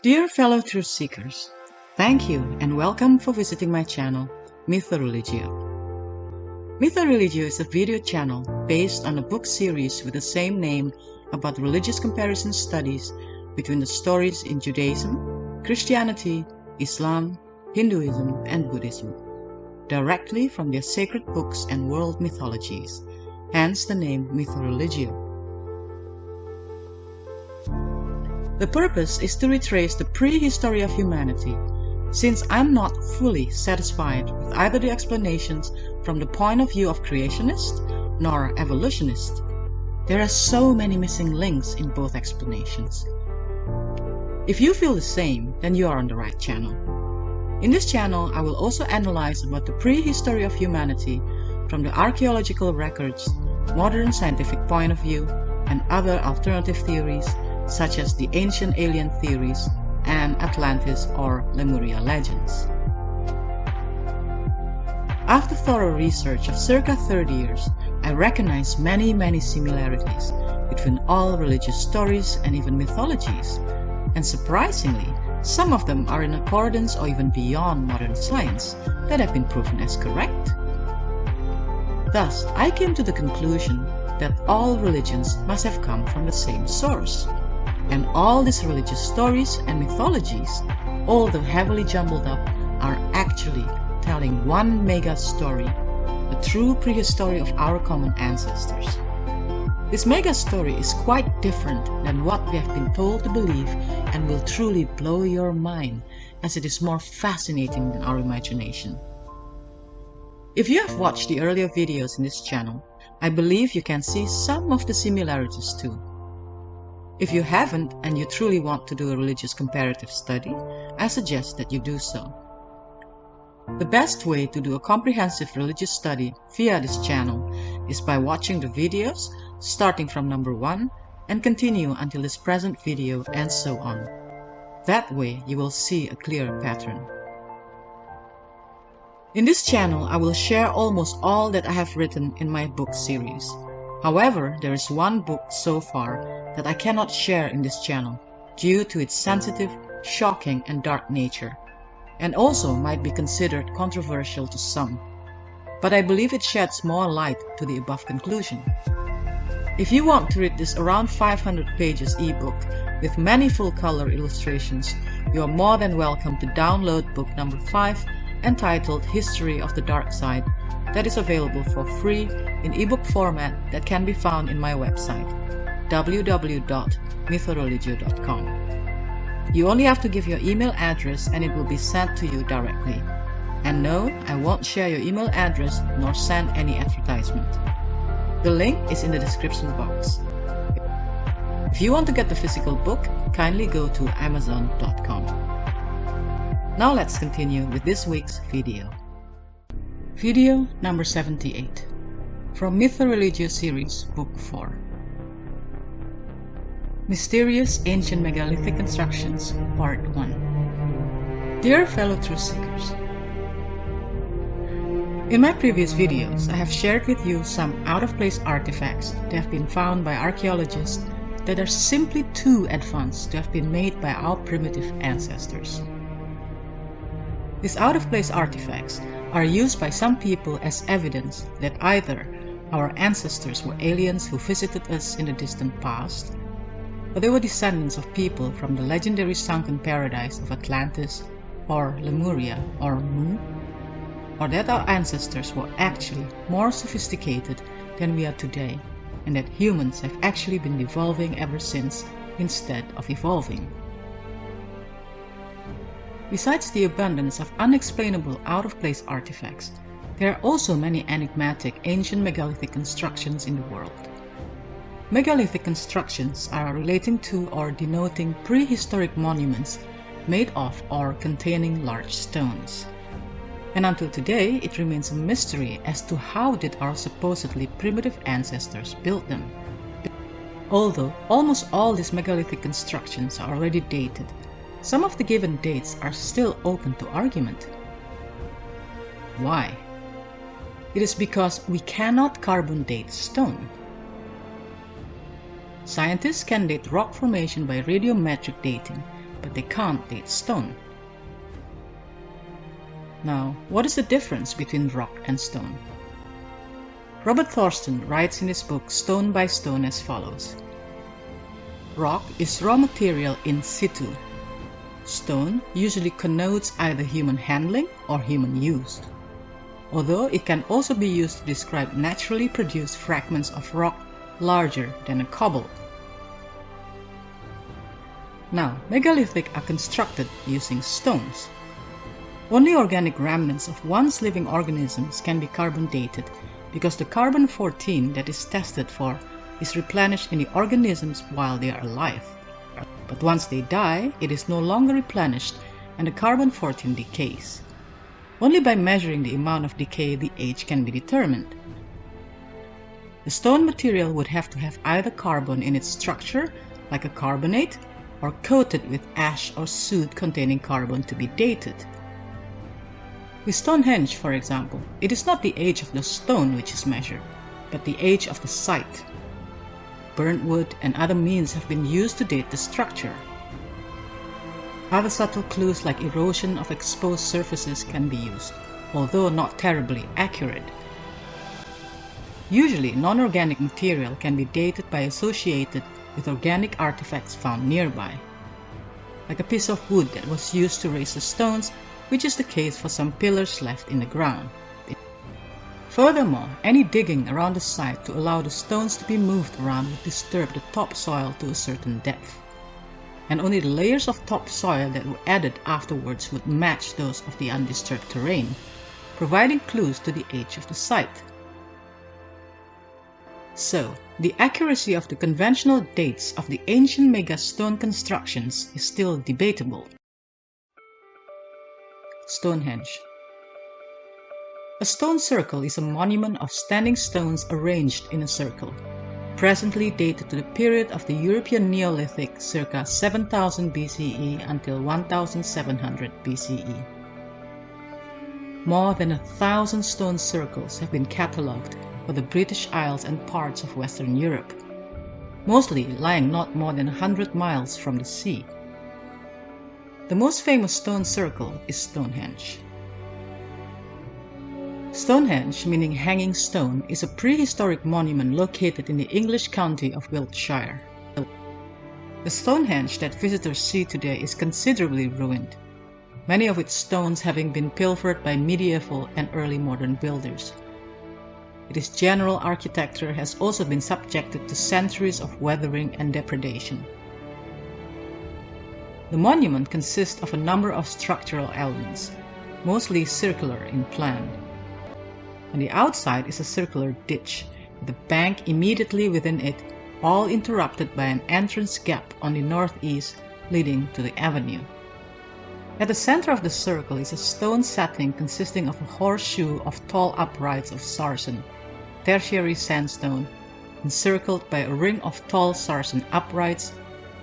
Dear fellow truth seekers, thank you and welcome for visiting my channel, MythoReligio. MythoReligio is a video channel based on a book series with the same name about religious comparison studies between the stories in Judaism, Christianity, Islam, Hinduism and Buddhism, directly from their sacred books and world mythologies, hence the name MythoReligio. The purpose is to retrace the prehistory of humanity, since I'm not fully satisfied with either the explanations from the point of view of creationist nor evolutionist. There are so many missing links in both explanations. If you feel the same, then you are on the right channel. In this channel, I will also analyze about the prehistory of humanity from the archaeological records, modern scientific point of view, and other alternative theories such as the ancient alien theories and Atlantis or Lemuria legends. After thorough research of circa 30 years, I recognize many similarities between all religious stories and even mythologies, and surprisingly, some of them are in accordance or even beyond modern science that have been proven as correct. Thus, I came to the conclusion that all religions must have come from the same source. And all these religious stories and mythologies, although heavily jumbled up, are actually telling one mega story, the true prehistory of our common ancestors. This mega story is quite different than what we have been told to believe and will truly blow your mind, as it is more fascinating than our imagination. If you have watched the earlier videos in this channel, I believe you can see some of the similarities too. If you haven't and you truly want to do a religious comparative study, I suggest that you do so. The best way to do a comprehensive religious study via this channel is by watching the videos starting from number 1 and continue until this present video and so on. That way you will see a clear pattern. In this channel, I will share almost all that I have written in my book series. However, there is one book so far that I cannot share in this channel due to its sensitive, shocking and dark nature, and also might be considered controversial to some, but I believe it sheds more light to the above conclusion. If you want to read this around 500 pages ebook with many full-color illustrations, you are more than welcome to download book number 5 entitled History of the Dark Side, that is available for free in ebook format that can be found in my website www.mythoreligio.com. You only have to give your email address and it will be sent to you directly. And no, I won't share your email address nor send any advertisement. The link is in the description box. If you want to get the physical book, kindly go to amazon.com. Now let's continue with this week's video. Video number 78 from MythoReligio series, Book 4. Mysterious Ancient Megalithic Constructions, Part 1. Dear fellow truth seekers, in my previous videos, I have shared with you some out-of-place artifacts that have been found by archaeologists that are simply too advanced to have been made by our primitive ancestors. These out-of-place artifacts are used by some people as evidence that either our ancestors were aliens who visited us in the distant past, or they were descendants of people from the legendary sunken paradise of Atlantis or Lemuria or Mu, or that our ancestors were actually more sophisticated than we are today, and that humans have actually been evolving ever since instead of evolving. Besides the abundance of unexplainable out-of-place artifacts, there are also many enigmatic ancient megalithic constructions in the world. Megalithic constructions are relating to or denoting prehistoric monuments made of or containing large stones. And until today, it remains a mystery as to how did our supposedly primitive ancestors build them. Although almost all these megalithic constructions are already dated, some of the given dates are still open to argument. Why? It is because we cannot carbon date stone. Scientists can date rock formation by radiometric dating, but they can't date stone. Now, what is the difference between rock and stone? Robert Thorsten writes in his book Stone by Stone as follows. Rock is raw material in situ. Stone usually connotes either human handling or human use, although it can also be used to describe naturally produced fragments of rock larger than a cobble. Now, megalithic are constructed using stones. Only organic remnants of once living organisms can be carbon dated because the carbon-14 that is tested for is replenished in the organisms while they are alive. But once they die, it is no longer replenished and the carbon-14 decays. Only by measuring the amount of decay the age can be determined. The stone material would have to have either carbon in its structure, like a carbonate, or coated with ash or soot containing carbon to be dated. With Stonehenge, for example, it is not the age of the stone which is measured, but the age of the site. Burnt wood and other means have been used to date the structure. Other subtle clues like erosion of exposed surfaces can be used, although not terribly accurate. Usually, non-organic material can be dated by associated with organic artifacts found nearby, like a piece of wood that was used to raise the stones, which is the case for some pillars left in the ground. Furthermore, any digging around the site to allow the stones to be moved around would disturb the topsoil to a certain depth, and only the layers of topsoil that were added afterwards would match those of the undisturbed terrain, providing clues to the age of the site. So, the accuracy of the conventional dates of the ancient mega stone constructions is still debatable. Stonehenge. A stone circle is a monument of standing stones arranged in a circle, presently dated to the period of the European Neolithic circa 7000 BCE until 1700 BCE. More than 1,000 stone circles have been catalogued for the British Isles and parts of Western Europe, mostly lying not more than 100 miles from the sea. The most famous stone circle is Stonehenge. Stonehenge, meaning hanging stone, is a prehistoric monument located in the English county of Wiltshire. The Stonehenge that visitors see today is considerably ruined, many of its stones having been pilfered by medieval and early modern builders. Its general architecture has also been subjected to centuries of weathering and depredation. The monument consists of a number of structural elements, mostly circular in plan. On the outside is a circular ditch, with a bank immediately within it, all interrupted by an entrance gap on the northeast leading to the avenue. At the center of the circle is a stone setting consisting of a horseshoe of tall uprights of sarsen, tertiary sandstone, encircled by a ring of tall sarsen uprights,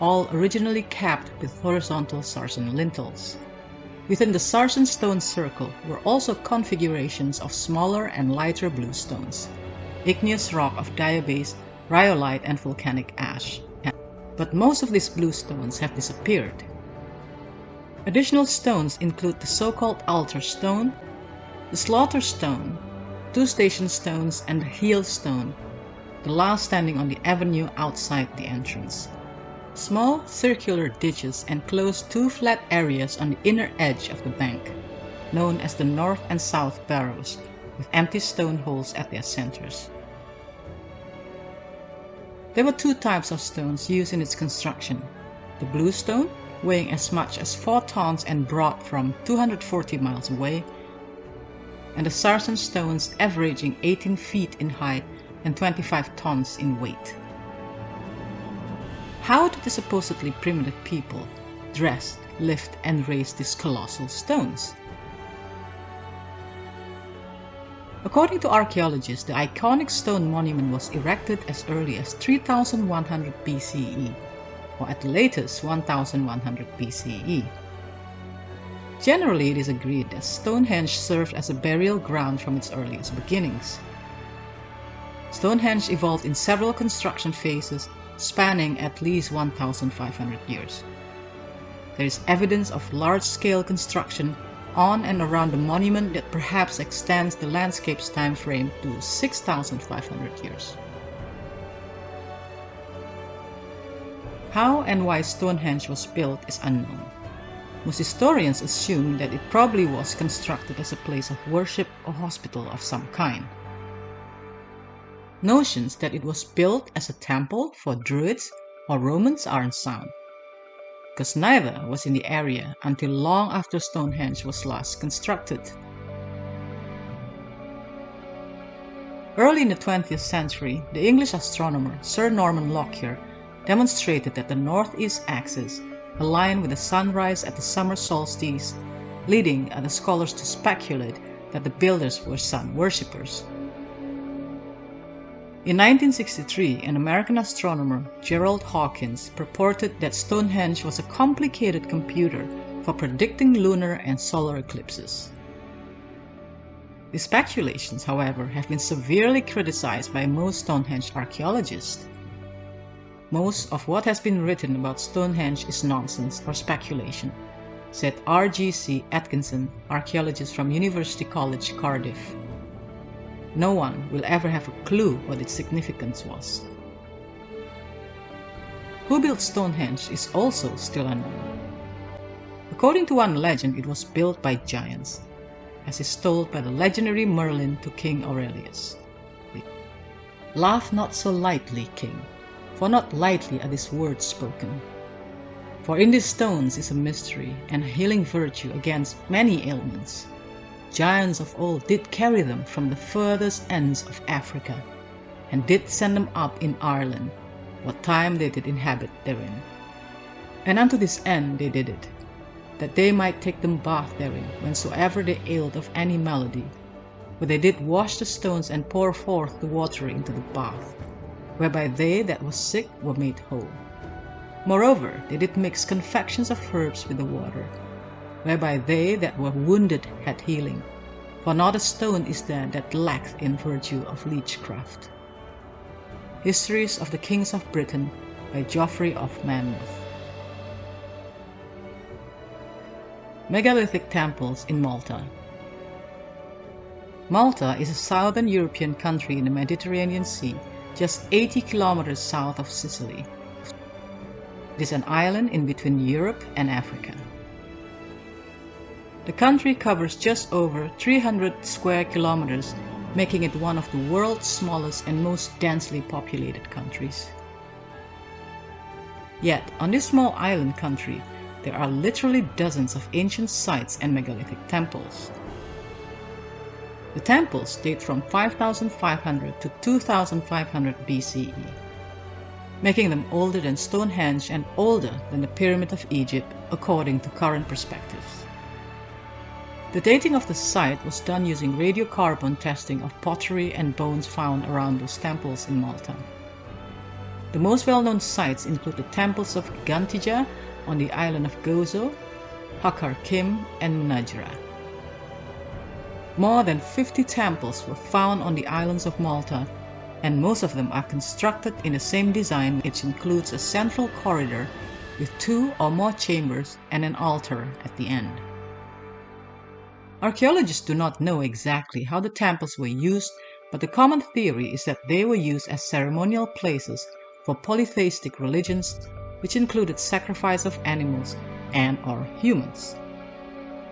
all originally capped with horizontal sarsen lintels. Within the sarsen stone circle were also configurations of smaller and lighter bluestones, igneous rock of diabase, rhyolite and volcanic ash. But most of these bluestones have disappeared. Additional stones include the so-called altar stone, the slaughter stone, two station stones and the heel stone, the last standing on the avenue outside the entrance. Small circular ditches enclose two flat areas on the inner edge of the bank, known as the north and south barrows, with empty stone holes at their centers. There were two types of stones used in its construction: the bluestone, weighing as much as 4 tons and brought from 240 miles away, and the sarsen stones averaging 18 feet in height and 25 tons in weight. How did the supposedly primitive people dress, lift, and raise these colossal stones? According to archaeologists, the iconic stone monument was erected as early as 3100 BCE, or at the latest 1100 BCE. Generally, it is agreed that Stonehenge served as a burial ground from its earliest beginnings. Stonehenge evolved in several construction phases, spanning at least 1,500 years. there is evidence of large-scale construction on and around the monument that perhaps extends the landscape's time frame to 6,500 years. How and why Stonehenge was built is unknown. Most historians assume that it probably was constructed as a place of worship or hospital of some kind. Notions that it was built as a temple for Druids or Romans are unsound, because neither was in the area until long after Stonehenge was last constructed. Early in the 20th century, the English astronomer Sir Norman Lockyer demonstrated that the northeast axis aligned with the sunrise at the summer solstice, leading other scholars to speculate that the builders were sun worshippers. In 1963, an American astronomer, Gerald Hawkins, purported that Stonehenge was a complicated computer for predicting lunar and solar eclipses. These speculations, however, have been severely criticized by most Stonehenge archaeologists. Most of what has been written about Stonehenge is nonsense or speculation, said R.G.C. Atkinson, archaeologist from University College, Cardiff. No one will ever have a clue what its significance was. Who built Stonehenge is also still unknown. According to one legend, it was built by giants, as is told by the legendary Merlin to King Aurelius. Laugh not so lightly, king, for not lightly are these words spoken. For in these stones is a mystery and a healing virtue against many ailments. Giants of old did carry them from the furthest ends of Africa, and did send them up in Ireland, what time they did inhabit therein. And unto this end they did it, that they might take them bath therein, whensoever they ailed of any malady, where they did wash the stones and pour forth the water into the bath, whereby they that were sick were made whole. Moreover, they did mix confections of herbs with the water, whereby they that were wounded had healing, for not a stone is there that lacketh in virtue of leechcraft. Histories of the Kings of Britain by Geoffrey of Monmouth. Megalithic temples in Malta. Malta is a southern European country in the Mediterranean Sea, just 80 kilometers south of Sicily. It is an island in between Europe and Africa. The country covers just over 300 square kilometers, making it one of the world's smallest and most densely populated countries. Yet, on this small island country, there are literally dozens of ancient sites and megalithic temples. The temples date from 5500 to 2500 BCE, making them older than Stonehenge and older than the Pyramid of Egypt according to current perspectives. The dating of the site was done using radiocarbon testing of pottery and bones found around those temples in Malta. The most well-known sites include the temples of Ggantija on the island of Gozo, Hakar Kim, and Najra. More than 50 temples were found on the islands of Malta, and most of them are constructed in the same design, which includes a central corridor with 2 or more chambers and an altar at the end. Archaeologists do not know exactly how the temples were used, but the common theory is that they were used as ceremonial places for polytheistic religions, which included sacrifice of animals and/or humans.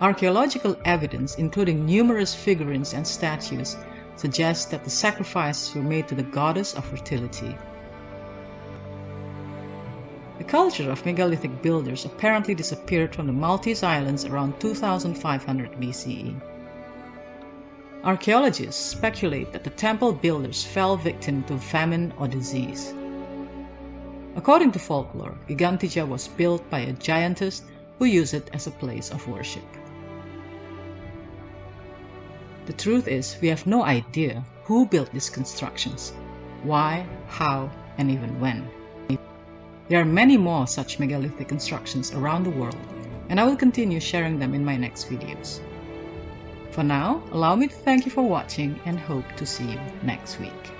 Archaeological evidence, including numerous figurines and statues, suggests that the sacrifices were made to the goddess of fertility. The culture of megalithic builders apparently disappeared from the Maltese Islands around 2500 BCE. Archaeologists speculate that the temple builders fell victim to famine or disease. According to folklore, Ggantija was built by a giantess who used it as a place of worship. The truth is, we have no idea who built these constructions, why, how, and even when. There are many more such megalithic constructions around the world, and I will continue sharing them in my next videos. For now, allow me to thank you for watching and hope to see you next week.